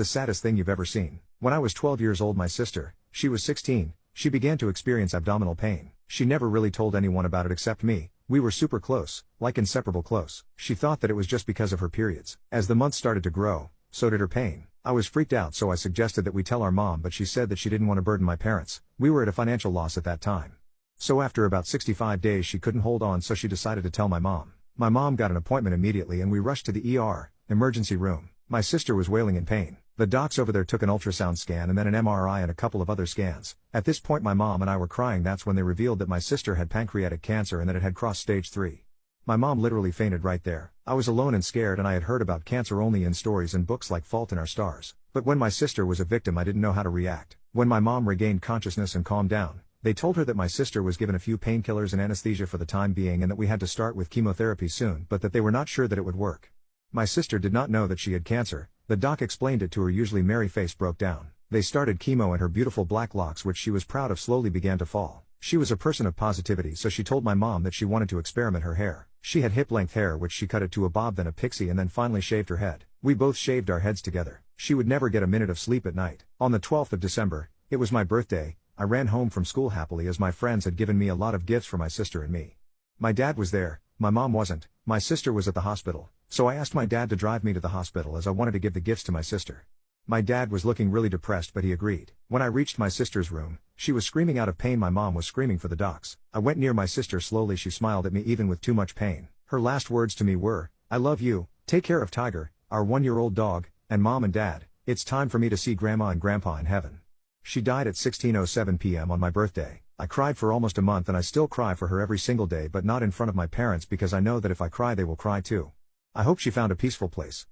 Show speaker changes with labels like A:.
A: the saddest thing you've ever seen. When I was 12 years old, my sister, she was 16, she began to experience abdominal pain. She never really told anyone about it except me. We were super close, like inseparable close. She thought that it was just because of her periods. As the months started to grow, so did her pain. I was freaked out, so I suggested that we tell our mom, but she said that she didn't want to burden my parents. We were at a financial loss at that time. So after about 65 days she couldn't hold on, so she decided to tell my mom. My mom got an appointment immediately and we rushed to the ER, emergency room. My sister was wailing in pain. The docs over there took an ultrasound scan and then an MRI and a couple of other scans. At this point my mom and I were crying. That's when they revealed that my sister had pancreatic cancer and that it had crossed stage 3. My mom literally fainted right there. I was alone and scared, and I had heard about cancer only in stories and books like Fault in Our Stars. But when my sister was a victim I didn't know how to react. When my mom regained consciousness and calmed down, they told her that my sister was given a few painkillers and anesthesia for the time being and that we had to start with chemotherapy soon, but that they were not sure that it would work. My sister did not know that she had cancer. The doc explained it to her. Usually Mary face broke down. They started chemo and her beautiful black locks, which she was proud of, slowly began to fall. She was a person of positivity, so she told my mom that she wanted to experiment her hair. She had hip-length hair, which she cut it to a bob, then a pixie, and then finally shaved her head. We both shaved our heads together. She would never get a minute of sleep at night. On the 12th of December, it was my birthday, I ran home from school happily as my friends had given me a lot of gifts for my sister and me. My dad was there, my mom wasn't. My sister was at the hospital, so I asked my dad to drive me to the hospital as I wanted to give the gifts to my sister. My dad was looking really depressed, but he agreed. When I reached my sister's room, she was screaming out of pain. My mom was screaming for the docs. I went near my sister slowly. She smiled at me even with too much pain. Her last words to me were, "I love you, take care of Tiger, our 1-year-old dog, and Mom and Dad, it's time for me to see Grandma and Grandpa in heaven." She died at 16:07 p.m. on my birthday. I cried for almost a month and I still cry for her every single day, but not in front of my parents because I know that if I cry they will cry too. I hope she found a peaceful place.